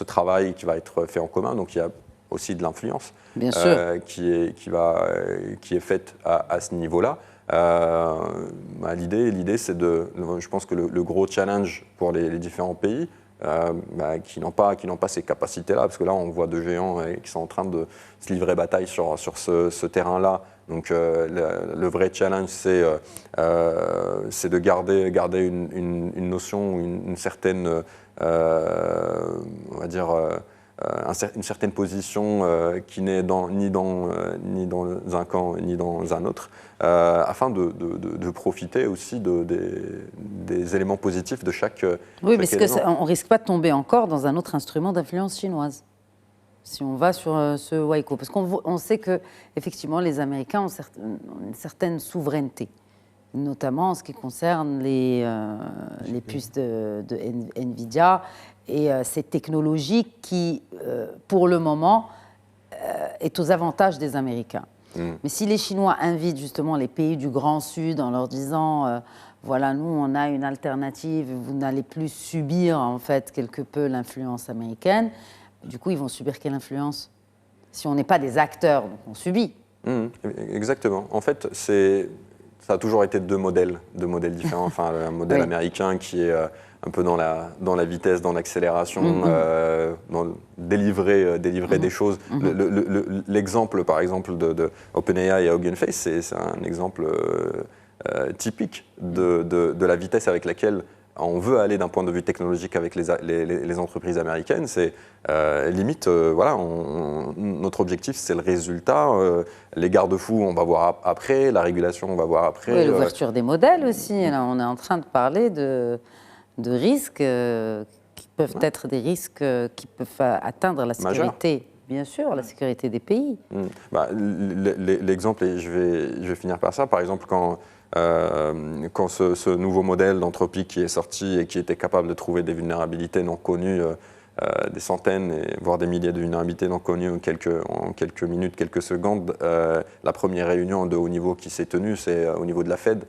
travail qui va être fait en commun. Donc il y a aussi de l'influence qui est faite à ce niveau-là. L'idée, c'est je pense que le gros challenge pour les différents pays, qui n'ont pas ces capacités-là, parce que là, on voit deux géants qui sont en train de se livrer bataille sur ce terrain-là. Donc, le vrai challenge, c'est de garder une notion, une certaine, on va dire, une certaine position qui n'est ni dans un camp ni dans un autre, afin de profiter aussi des éléments positifs de chaque. Oui, mais on ne risque pas de tomber encore dans un autre instrument d'influence chinoise si on va sur ce Weiqi, parce qu'on sait que effectivement les Américains ont une certaine souveraineté, notamment en ce qui concerne les puces de Nvidia et ces technologies qui, pour le moment, est aux avantages des Américains. Mais si les Chinois invitent justement les pays du Grand Sud en leur disant voilà, nous, on a une alternative, vous n'allez plus subir en fait quelque peu l'influence américaine, du coup, ils vont subir quelle influence? Si on n'est pas des acteurs, donc on subit. Exactement. En fait, ça a toujours été deux modèles différents. Enfin, un modèle américain qui est un peu dans la vitesse, dans l'accélération, dans délivrer des choses. L'exemple, par exemple, de OpenAI et Hugging Face, c'est un exemple typique de la vitesse avec laquelle on veut aller d'un point de vue technologique avec les entreprises américaines. C'est limite, voilà, notre objectif, c'est le résultat. Les garde-fous, on va voir après. La régulation, on va voir après. Oui, l'ouverture des modèles aussi. Là, on est en train de parler de risques qui peuvent être des risques qui peuvent atteindre la sécurité. Majeur. Bien sûr, la sécurité des pays. L'exemple, et je vais finir par ça, par exemple, quand ce nouveau modèle d'Anthropic qui est sorti et qui était capable de trouver des vulnérabilités non connues, des centaines, voire des milliers de vulnérabilités non connues en quelques minutes, quelques secondes, la première réunion de haut niveau qui s'est tenue, c'est au niveau de la Fed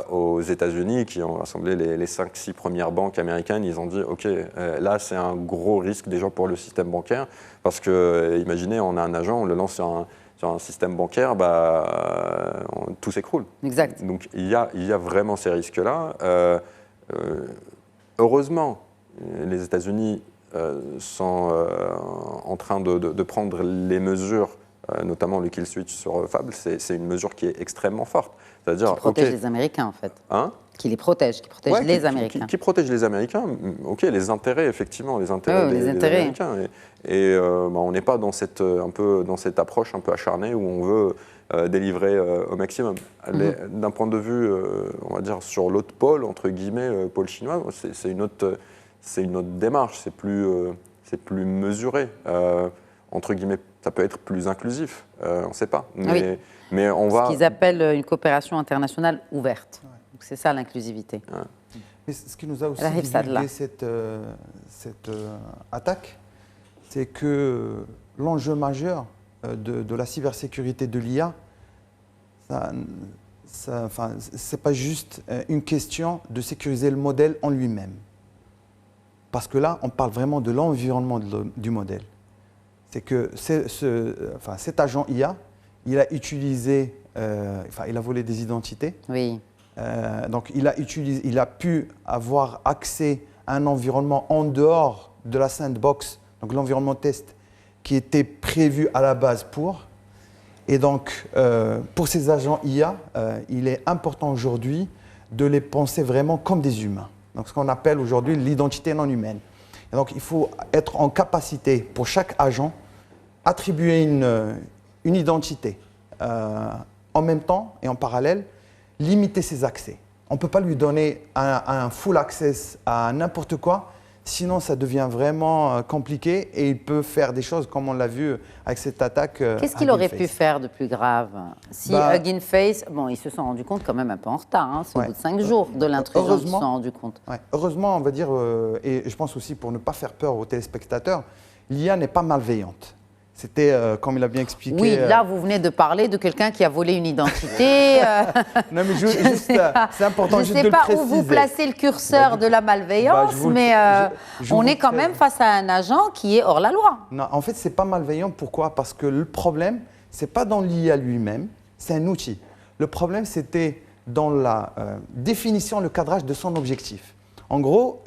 aux États-Unis, qui ont rassemblé les 5-6 premières banques américaines. Ils ont dit, OK, là, c'est un gros risque déjà pour le système bancaire, parce que, imaginez, on a un agent, on le lance sur un système bancaire, tout s'écroule. Exact. Donc, il y a vraiment ces risques-là. Heureusement, les États-Unis sont en train de prendre les mesures, notamment le kill switch sur Fable. C'est une mesure qui est extrêmement forte. C'est-à-dire, qui protège les Américains, en fait. Qui les protège, qui protège les Américains. Qui protège les Américains, OK, les intérêts, effectivement, les intérêts des Américains. Et on n'est pas dans cette approche un peu acharnée où on veut délivrer au maximum. D'un point de vue, on va dire, sur l'autre pôle, entre guillemets, pôle chinois, c'est une autre démarche, c'est plus mesuré. Entre guillemets, ça peut être plus inclusif, on ne sait pas. Mais on va... Ce qu'ils appellent une coopération internationale ouverte. Donc c'est ça l'inclusivité. Mais ce qui nous a aussi divulgué cette attaque, c'est que l'enjeu majeur de la cybersécurité de l'IA, c'est pas juste une question de sécuriser le modèle en lui-même. Parce que là, on parle vraiment de l'environnement du modèle. C'est que cet agent IA, il a utilisé, il a volé des identités. Oui. Donc, il a pu avoir accès à un environnement en dehors de la sandbox, donc l'environnement test, qui était prévu à la base pour. Et donc, pour ces agents IA, il est important aujourd'hui de les penser vraiment comme des humains. Donc, ce qu'on appelle aujourd'hui l'identité non humaine. Et donc, il faut être en capacité, pour chaque agent, attribuer une identité. En même temps et en parallèle, limiter ses accès. On ne peut pas lui donner un full access à n'importe quoi, sinon ça devient vraiment compliqué et il peut faire des choses comme on l'a vu avec cette attaque. Qu'est-ce qu'il aurait pu faire de plus grave? Si Hugging Face, ils se sont rendus compte quand même un peu en retard, c'est au bout de 5 jours de l'intrusion qu'ils se sont rendus compte. Heureusement, on va dire, et je pense aussi pour ne pas faire peur aux téléspectateurs, l'IA n'est pas malveillante. C'était, comme il a bien expliqué... Oui, là, vous venez de parler de quelqu'un qui a volé une identité. Non, mais c'est important juste de le préciser. Je ne sais pas où vous placez le curseur de la malveillance, mais on est quand même face à un agent qui est hors la loi. Non, en fait, ce n'est pas malveillant. Pourquoi? Parce que le problème, ce n'est pas dans l'IA lui-même, c'est un outil. Le problème, c'était dans la définition, le cadrage de son objectif. En gros,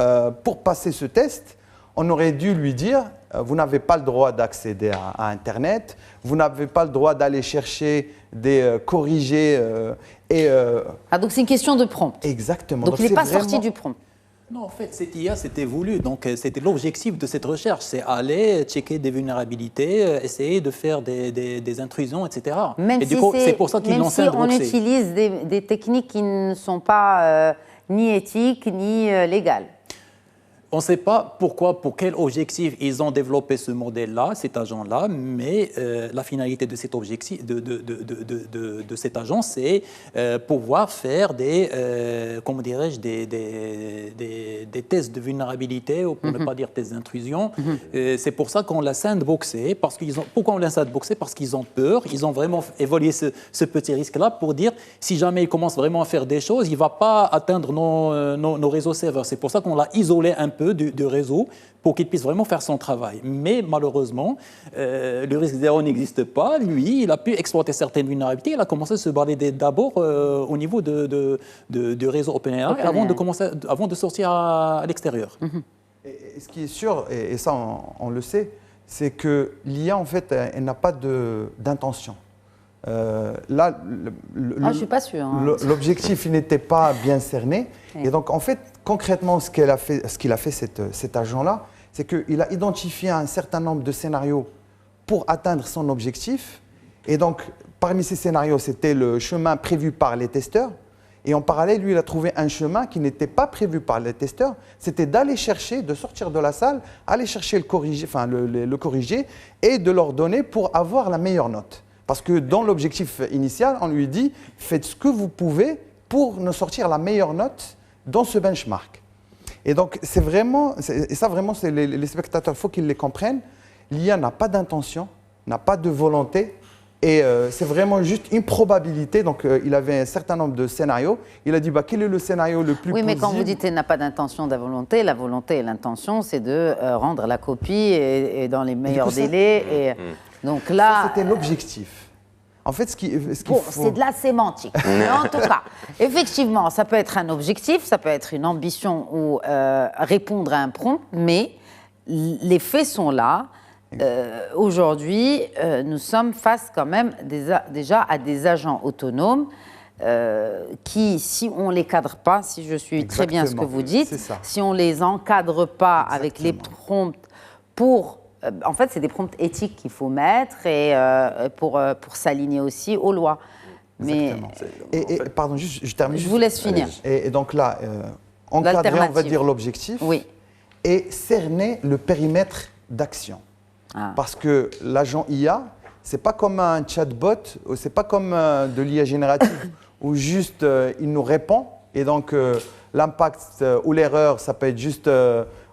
pour passer ce test, on aurait dû lui dire vous n'avez pas le droit d'accéder à Internet, vous n'avez pas le droit d'aller chercher des corrigés. Donc c'est une question de prompt. Exactement. Donc il n'est pas sorti du prompt. Non, en fait, cette IA, c'était voulu. Donc, c'était l'objectif de cette recherche. C'est aller checker des vulnérabilités, essayer de faire des intrusions, etc. Même et du coup, c'est pour ça qu'ils l'ont sandboxé. On utilise des techniques qui ne sont pas ni éthiques, ni légales. On ne sait pas pourquoi, pour quel objectif ils ont développé ce modèle-là, cet agent-là, mais la finalité de cet objectif, de cet agent, c'est pouvoir faire comment dirais-je, des tests de vulnérabilité, ou pour ne pas dire tests d'intrusion. C'est pour ça qu'on l'a sandboxé. Pourquoi on l'a sandboxé? Parce qu'ils ont peur, ils ont vraiment évalué ce petit risque-là pour dire, si jamais il commence vraiment à faire des choses, il ne va pas atteindre nos réseaux serveurs. C'est pour ça qu'on l'a isolé un peu du réseau pour qu'il puisse vraiment faire son travail. Mais malheureusement, le risque zéro n'existe pas. Lui, il a pu exploiter certaines vulnérabilités. Il a commencé à se balader d'abord au niveau du réseau OpenAI avant de sortir à l'extérieur. Et ce qui est sûr, et ça on le sait, c'est que l'IA, en fait, elle n'a pas d'intention. Là, je suis pas sûr. L'objectif, il n'était pas bien cerné. Oui. Et donc, en fait, concrètement, ce qu'il a fait cet agent-là, c'est qu'il a identifié un certain nombre de scénarios pour atteindre son objectif. Et donc, parmi ces scénarios, c'était le chemin prévu par les testeurs. Et en parallèle, lui, il a trouvé un chemin qui n'était pas prévu par les testeurs. C'était d'aller chercher, de sortir de la salle, aller chercher le corrigé et de leur donner pour avoir la meilleure note. Parce que dans l'objectif initial, on lui dit « faites ce que vous pouvez pour nous sortir la meilleure note dans ce benchmark ». Et donc, c'est les spectateurs, il faut qu'ils les comprennent. L'IA n'a pas d'intention, n'a pas de volonté, et c'est vraiment juste une probabilité. Donc, il avait un certain nombre de scénarios. Il a dit quel est le scénario le plus possible. Oui, mais quand vous dites qu'il n'a pas d'intention, la volonté et l'intention, c'est de rendre la copie et dans les meilleurs délais. Donc là, c'était l'objectif. En fait, c'est de la sémantique. Mais en tout cas, effectivement, ça peut être un objectif, ça peut être une ambition ou répondre à un prompt, mais les faits sont là. Aujourd'hui, nous sommes face quand même déjà à des agents autonomes qui, si on ne les cadre pas, si je suis très bien ce que vous dites, si on ne les encadre pas avec les prompts pour... En fait, c'est des prompts éthiques qu'il faut mettre et pour s'aligner aussi aux lois. Exactement. Mais, pardon, je termine. Je vous laisse finir. Et donc là, encadrer, on va dire, l'objectif et cerner le périmètre d'action. Parce que l'agent IA, ce n'est pas comme un chatbot, ce n'est pas comme de l'IA générative où juste il nous répond et donc l'impact ou l'erreur, ça peut être juste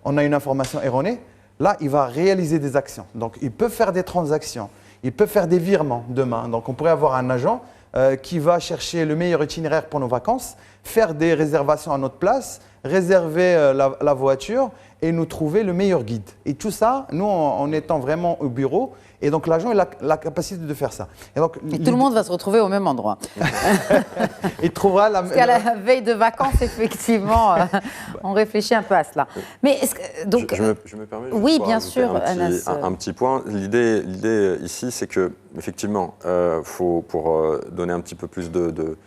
on a une information erronée. Là, il va réaliser des actions. Donc, il peut faire des transactions, il peut faire des virements demain. Donc, on pourrait avoir un agent qui va chercher le meilleur itinéraire pour nos vacances, faire des réservations à notre place, réserver la voiture et nous trouver le meilleur guide. Et tout ça, nous, en étant vraiment au bureau, et donc l'agent a la capacité de faire ça. Et tout le monde va se retrouver au même endroit. Il trouvera la... Parce qu'à la veille de vacances, effectivement, on réfléchit un peu à cela. Mais donc, je me permets oui, bien sûr, un petit point. L'idée ici, c'est que effectivement, pour donner un petit peu plus de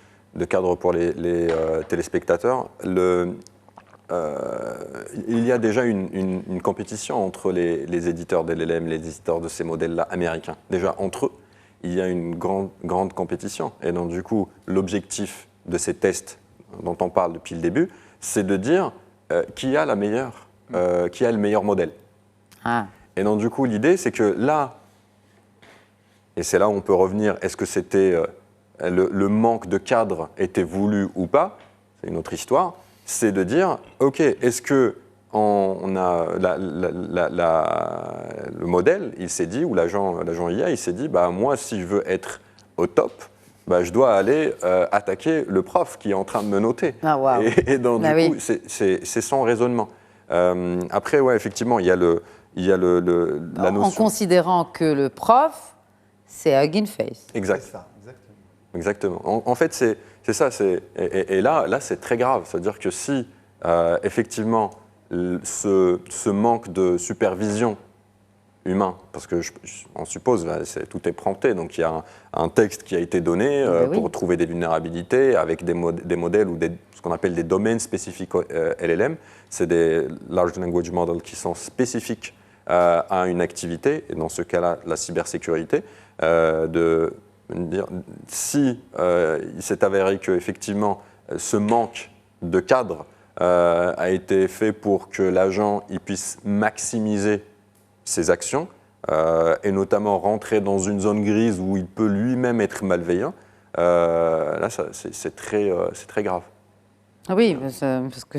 cadre pour les téléspectateurs, il y a déjà une compétition entre les éditeurs d'LLM, les éditeurs de ces modèles-là américains. Déjà, entre eux, il y a une grande compétition. Et donc, du coup, l'objectif de ces tests dont on parle depuis le début, c'est de dire qui a le meilleur modèle. Et donc, du coup, l'idée, c'est que là, et c'est là où on peut revenir, est-ce que c'était le manque de cadre était voulu ou pas? C'est une autre histoire. C'est de dire, OK, est-ce que on a le modèle, il s'est dit, ou l'agent IA, il s'est dit, moi, si je veux être au top, je dois aller attaquer le prof qui est en train de me noter. Et donc, du coup, c'est son raisonnement. Après, effectivement, il y a la notion... En considérant que le prof, c'est Hugging Face. Exactement. En fait, c'est ça. Et là, c'est très grave. C'est-à-dire que si effectivement, ce manque de supervision humain, parce que on suppose, tout est prompté, donc il y a un texte qui a été donné pour trouver des vulnérabilités avec des modèles ou ce qu'on appelle des domaines spécifiques LLM. C'est des Large Language Models qui sont spécifiques à une activité, et dans ce cas-là, la cybersécurité, si il s'est avéré qu'effectivement, ce manque de cadre a été fait pour que l'agent puisse maximiser ses actions, et notamment rentrer dans une zone grise où il peut lui-même être malveillant, là, c'est très grave. Oui, parce que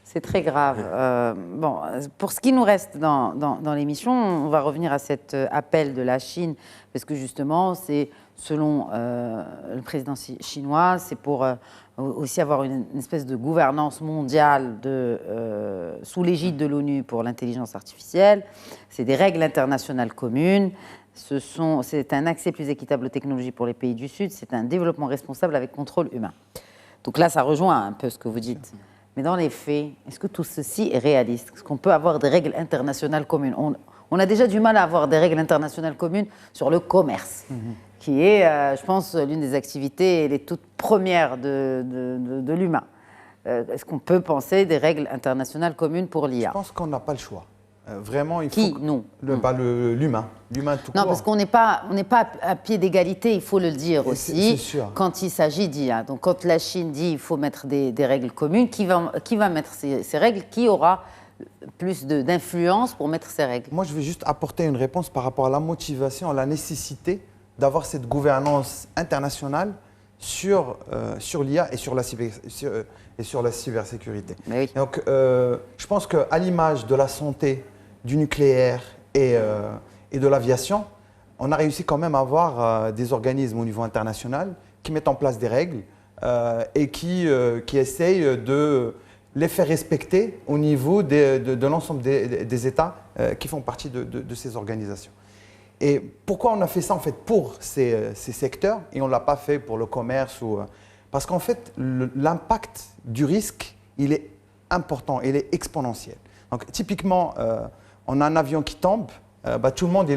c'est très grave. Bon, pour ce qui nous reste dans l'émission, on va revenir à cet appel de la Chine, parce que justement, c'est selon le président chinois, c'est pour aussi avoir une espèce de gouvernance mondiale sous l'égide de l'ONU pour l'intelligence artificielle. C'est des règles internationales communes. C'est un accès plus équitable aux technologies pour les pays du Sud. C'est un développement responsable avec contrôle humain. Donc là, ça rejoint un peu ce que vous dites. Mais dans les faits, est-ce que tout ceci est réaliste? Est-ce qu'on peut avoir des règles internationales communes? On a déjà du mal à avoir des règles internationales communes sur le commerce, qui est, je pense, l'une des activités les toutes premières de l'humain. Est-ce qu'on peut penser des règles internationales communes pour l'IA? Je pense qu'on n'a pas le choix. Vraiment, il faut Qui? Nous. L'humain. L'humain tout court. Non, parce qu'on n'est pas à pied d'égalité, il faut le dire aussi, c'est sûr. quand il s'agit d'IA. Donc, quand la Chine dit qu'il faut mettre des règles communes, qui va mettre ces règles? Qui aura plus d'influence pour mettre ces règles? Moi, je vais juste apporter une réponse par rapport à la motivation, à la nécessité d'avoir cette gouvernance internationale sur l'IA et sur la cybersécurité. Oui. Donc, je pense qu'à l'image de la santé, du nucléaire et de l'aviation, on a réussi quand même à avoir des organismes au niveau international qui mettent en place des règles et qui essayent de les faire respecter au niveau de l'ensemble des États qui font partie de ces organisations. Et pourquoi on a fait ça en fait pour ces secteurs et on ne l'a pas fait pour le commerce parce qu'en fait, l'impact du risque, il est important, il est exponentiel. Donc typiquement, on a un avion qui tombe, tout le monde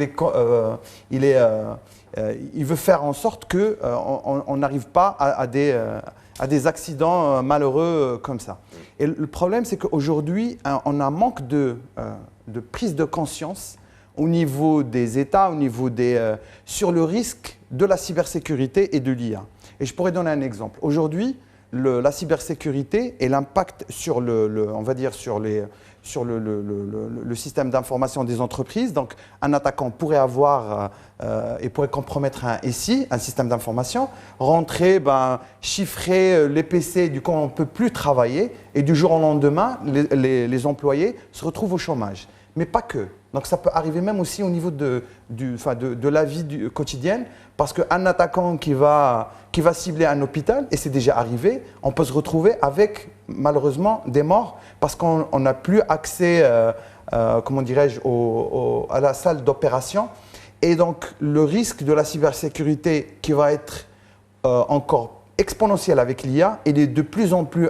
il veut faire en sorte qu'on n'arrive pas à des accidents malheureux comme ça. Et le problème, c'est qu'aujourd'hui, on a un manque de prise de conscience au niveau des États, sur le risque de la cybersécurité et de l'IA. Et je pourrais donner un exemple. Aujourd'hui, la cybersécurité et l'impact sur le système d'information des entreprises. Donc, un attaquant pourrait avoir et pourrait compromettre un SI, un système d'information, rentrer, chiffrer les PC, du coup on ne peut plus travailler et du jour au lendemain, les employés se retrouvent au chômage. Mais pas que. Donc ça peut arriver même aussi au niveau de la vie quotidienne, parce qu'un attaquant qui va cibler un hôpital, et c'est déjà arrivé, on peut se retrouver avec malheureusement des morts parce qu'on n'a plus accès, comment dirais-je, à la salle d'opération. Et donc le risque de la cybersécurité qui va être encore exponentiel avec l'IA, il est de plus en plus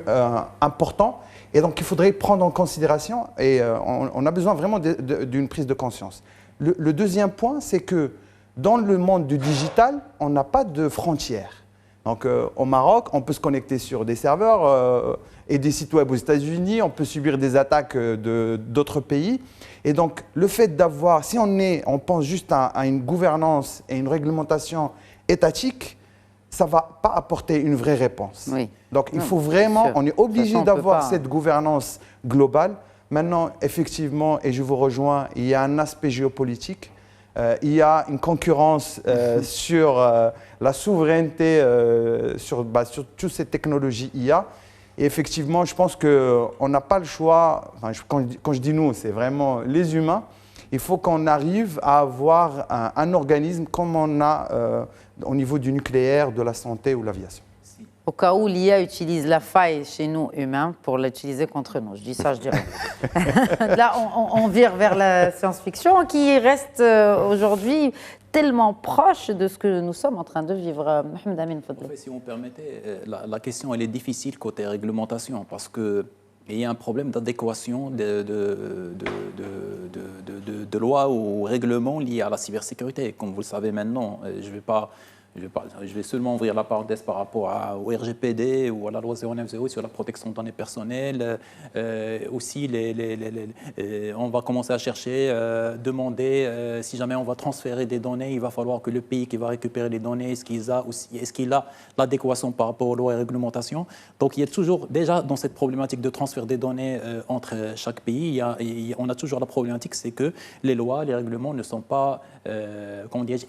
important. Et donc, il faudrait prendre en considération, et on a besoin vraiment d'une prise de conscience. Le deuxième point, c'est que dans le monde du digital, on n'a pas de frontières. Donc, au Maroc, on peut se connecter sur des serveurs et des sites web aux États-Unis, on peut subir des attaques d'autres pays. Et donc, le fait d'avoir, si on pense juste à une gouvernance et une réglementation étatique, ça ne va pas apporter une vraie réponse. Oui. Donc, il faut vraiment, on est obligé d'avoir cette gouvernance globale. Maintenant, effectivement, et je vous rejoins, il y a un aspect géopolitique. Il y a une concurrence sur la souveraineté, sur toutes ces technologies IA. Et effectivement, je pense qu'on n'a pas le choix. Enfin, quand je dis nous, c'est vraiment les humains. Il faut qu'on arrive à avoir un organisme comme on a au niveau du nucléaire, de la santé ou l'aviation. Au cas où l'IA utilise la faille chez nous, humains, pour l'utiliser contre nous. Je dis ça, je dirais. Là, on vire vers la science-fiction qui reste aujourd'hui tellement proche de ce que nous sommes en train de vivre. Mohamed Amin, si vous me permettez, la question elle est difficile côté réglementation parce que Et il y a un problème d'adéquation de lois ou règlements liés à la cybersécurité. Comme vous le savez maintenant, je vais seulement ouvrir la parenthèse par rapport au RGPD ou à la loi 0908 sur la protection des données personnelles. Aussi, on va commencer à chercher, demander si jamais on va transférer des données, il va falloir que le pays qui va récupérer les données, est-ce qu'il a l'adéquation par rapport aux lois et réglementations. Donc il y a toujours, déjà dans cette problématique de transfert des données entre chaque pays, on a toujours la problématique, c'est que les lois, les règlements ne sont pas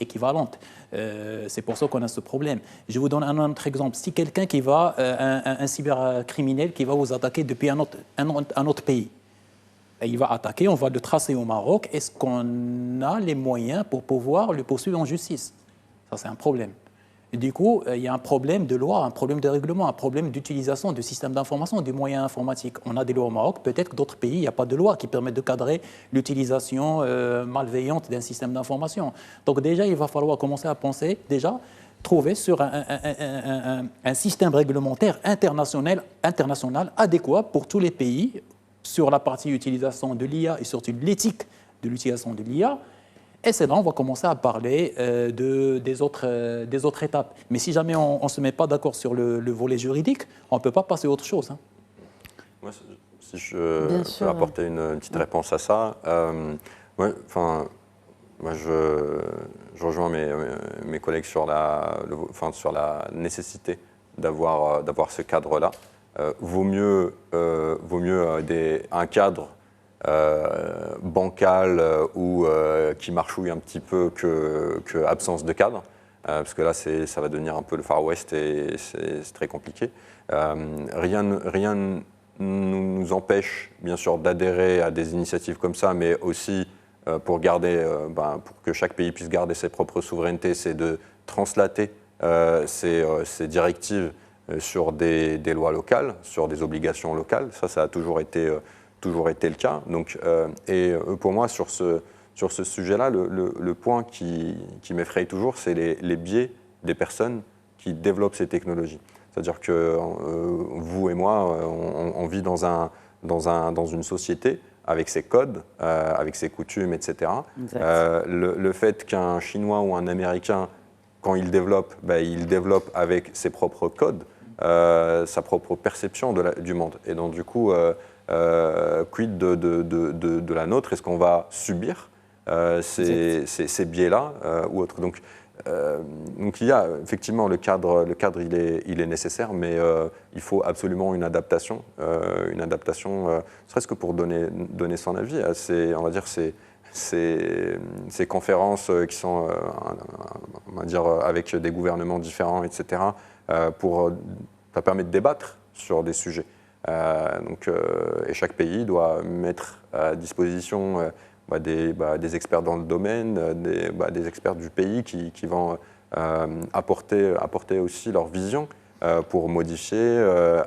équivalentes. C'est pour ça qu'on a ce problème. Je vous donne un autre exemple. Si quelqu'un qui va, un cybercriminel qui va vous attaquer depuis un autre pays, et il va attaquer, on va le tracer au Maroc, est-ce qu'on a les moyens pour pouvoir le poursuivre en justice? Ça, c'est un problème. Et du coup, il y a un problème de loi, un problème de règlement, un problème d'utilisation du système d'information, des moyens informatiques. On a des lois au Maroc, peut-être que d'autres pays, il n'y a pas de loi qui permettent de cadrer l'utilisation malveillante d'un système d'information. Donc déjà, il va falloir commencer à penser, trouver sur un système réglementaire international adéquat pour tous les pays sur la partie utilisation de l'IA et surtout l'éthique de l'utilisation de l'IA. Et c'est là on va commencer à parler des autres étapes. Mais si jamais on ne se met pas d'accord sur le volet juridique, on ne peut pas passer à autre chose. Hein. Moi, si je peux apporter une petite réponse à ça, moi, je rejoins mes collègues sur la nécessité d'avoir ce cadre-là. Vaut mieux un cadre bancal ou qui marchouille un petit peu que absence de cadre, parce que là ça va devenir un peu le Far West et c'est très compliqué. Rien ne nous empêche bien sûr d'adhérer à des initiatives comme ça, mais aussi pour que chaque pays puisse garder ses propres souverainetés, c'est de translater ces directives sur des lois locales, sur des obligations locales. Ça a toujours été le cas. Donc, pour moi, sur ce sujet-là, le point qui m'effraie toujours, c'est les biais des personnes qui développent ces technologies. C'est-à-dire que vous et moi, on vit dans une société avec ses codes, avec ses coutumes, etc. Le fait qu'un Chinois ou un Américain, quand il développe avec ses propres codes, sa propre perception du monde. Et donc, du coup, quid de la nôtre? Est-ce qu'on va subir ces biais-là ou autre? Donc, il y a effectivement le cadre il est nécessaire, mais il faut absolument une adaptation, serait-ce que pour donner son avis à ces conférences qui sont, on va dire, avec des gouvernements différents, etc. Ça permet de débattre sur des sujets. Et chaque pays doit mettre à disposition des experts dans le domaine, des experts du pays qui vont apporter aussi leur vision pour modifier,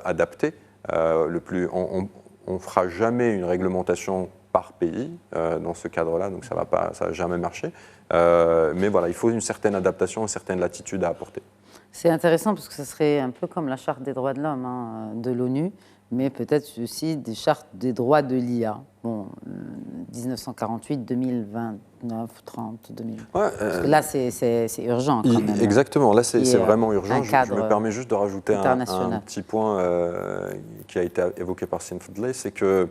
adapter. On ne fera jamais une réglementation par pays dans ce cadre-là, donc ça va jamais marcher. Mais voilà, il faut une certaine adaptation, une certaine latitude à apporter. C'est intéressant parce que ce serait un peu comme la charte des droits de l'homme de l'ONU, mais peut-être aussi des chartes des droits de l'IA. Bon, 1948, 2029, 30, 2000. Ouais, parce que là, c'est urgent quand même. Exactement, là, c'est vraiment urgent. Je me permets juste de rajouter un petit point qui a été évoqué par Sine Fadley, c'est que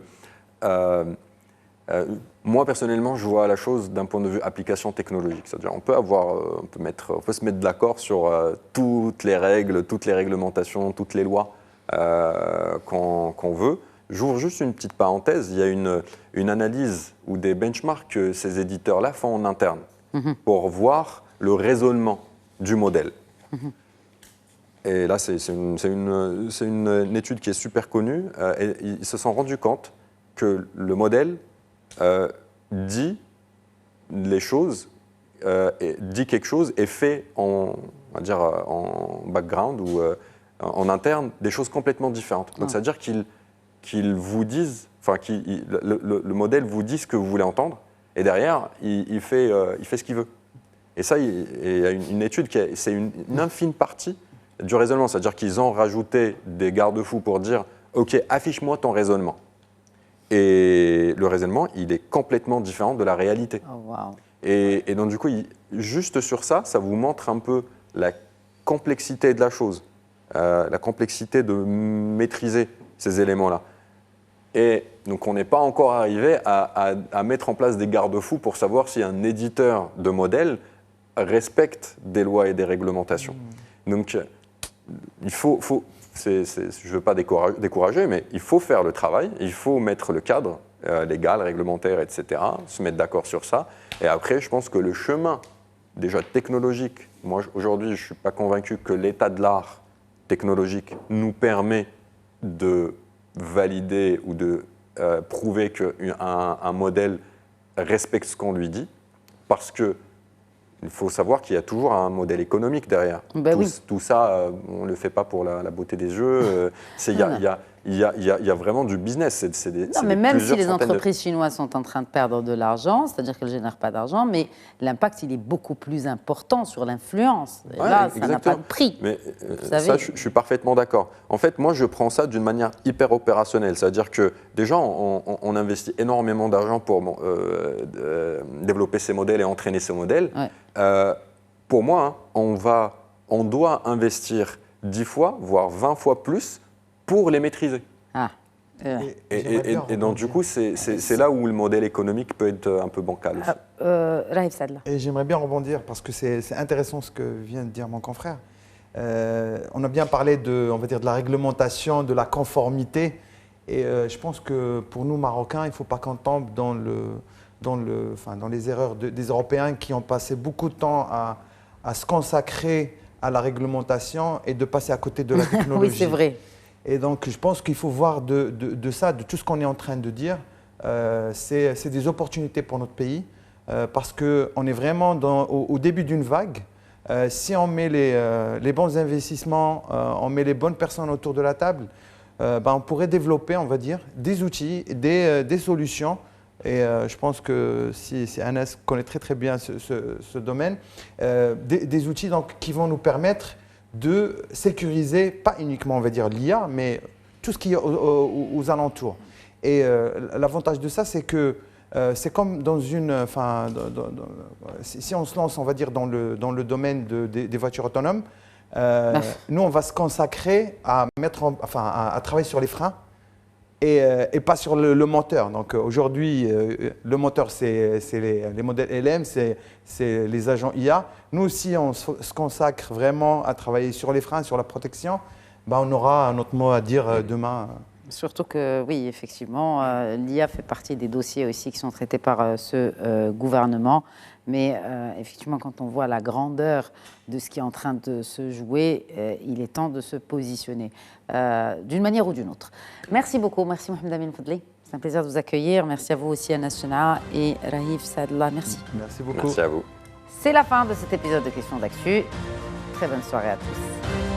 moi, personnellement, je vois la chose d'un point de vue application technologique. C'est-à-dire, on peut se mettre d'accord sur toutes les règles, toutes les réglementations, toutes les lois qu'on veut. J'ouvre juste une petite parenthèse. Il y a une analyse ou des benchmarks que ces éditeurs-là font en interne pour voir le raisonnement du modèle. Et là, c'est une étude qui est super connue. Et ils se sont rendus compte que le modèle dit les choses, dit quelque chose et fait en background ou en interne des choses complètement différentes. Donc, c'est-à-dire qu'ils vous disent, le modèle vous dit ce que vous voulez entendre, et derrière, il fait ce qu'il veut. Et ça, il y a une étude c'est une infime partie du raisonnement, c'est-à-dire qu'ils ont rajouté des garde-fous pour dire OK, affiche-moi ton raisonnement. Et le raisonnement, il est complètement différent de la réalité. Oh, wow. Et donc, du coup, juste sur ça, ça vous montre un peu la complexité de la chose, la complexité de maîtriser ces éléments-là. Et donc, on n'est pas encore arrivé à mettre en place des garde-fous pour savoir si un éditeur de modèle respecte des lois et des réglementations. Donc, il faut je ne veux pas décourager, mais il faut faire le travail, il faut mettre le cadre légal, réglementaire, etc., se mettre d'accord sur ça. Et après, je pense que le chemin, déjà technologique, moi aujourd'hui, je ne suis pas convaincu que l'état de l'art technologique nous permet de valider ou de prouver qu'un modèle respecte ce qu'on lui dit, parce que il faut savoir qu'il y a toujours un modèle économique derrière. Tout ça, on ne le fait pas pour la beauté des jeux. Il y a vraiment du business. Mais même si les entreprises chinoises sont en train de perdre de l'argent, c'est-à-dire qu'elles ne génèrent pas d'argent, mais l'impact, il est beaucoup plus important sur l'influence. Et là, ça n'a pas de prix. Mais ça, je suis parfaitement d'accord. En fait, moi, je prends ça d'une manière hyper opérationnelle. C'est-à-dire que déjà, on investit énormément d'argent pour développer ces modèles et entraîner ces modèles. Ouais. Pour moi, on doit investir 10 fois, voire 20 fois plus pour les maîtriser. Ah. Et donc, du coup, c'est là où le modèle économique peut être un peu bancal aussi. Raif Sadla. Et j'aimerais bien rebondir parce que c'est intéressant ce que vient de dire mon confrère. On a bien parlé on va dire, de la réglementation, de la conformité. Et je pense que pour nous, Marocains, il ne faut pas qu'on tombe dans les erreurs des Européens qui ont passé beaucoup de temps à se consacrer à la réglementation et de passer à côté de la technologie. Oui, c'est vrai. Et donc, je pense qu'il faut voir de ça, de tout ce qu'on est en train de dire, c'est des opportunités pour notre pays parce qu'on est vraiment au début d'une vague. Si on met les bons investissements, on met les bonnes personnes autour de la table, on pourrait développer, on va dire, des outils, des solutions. Et je pense que si Anas connaît très très bien ce domaine, des outils donc, qui vont nous permettre de sécuriser, pas uniquement on va dire l'IA, mais tout ce qui est aux alentours. Et l'avantage de ça, c'est que c'est comme dans une, si on se lance, on va dire dans le domaine des voitures autonomes, nous on va se consacrer à à travailler sur les freins et pas sur le moteur. Donc aujourd'hui, le moteur c'est les modèles LM, c'est les agents IA. Nous aussi, on se consacre vraiment à travailler sur les freins, sur la protection. On aura notre mot à dire demain. Surtout que, oui, effectivement, l'IA fait partie des dossiers aussi qui sont traités par ce gouvernement. Mais effectivement, quand on voit la grandeur de ce qui est en train de se jouer, il est temps de se positionner d'une manière ou d'une autre. Merci beaucoup. Merci Mohamed Amin Fadli. C'est un plaisir de vous accueillir. Merci à vous aussi, Anas Chena et Raif Sadla. Merci. Merci beaucoup. Merci à vous. C'est la fin de cet épisode de Questions d'Actu. Très bonne soirée à tous.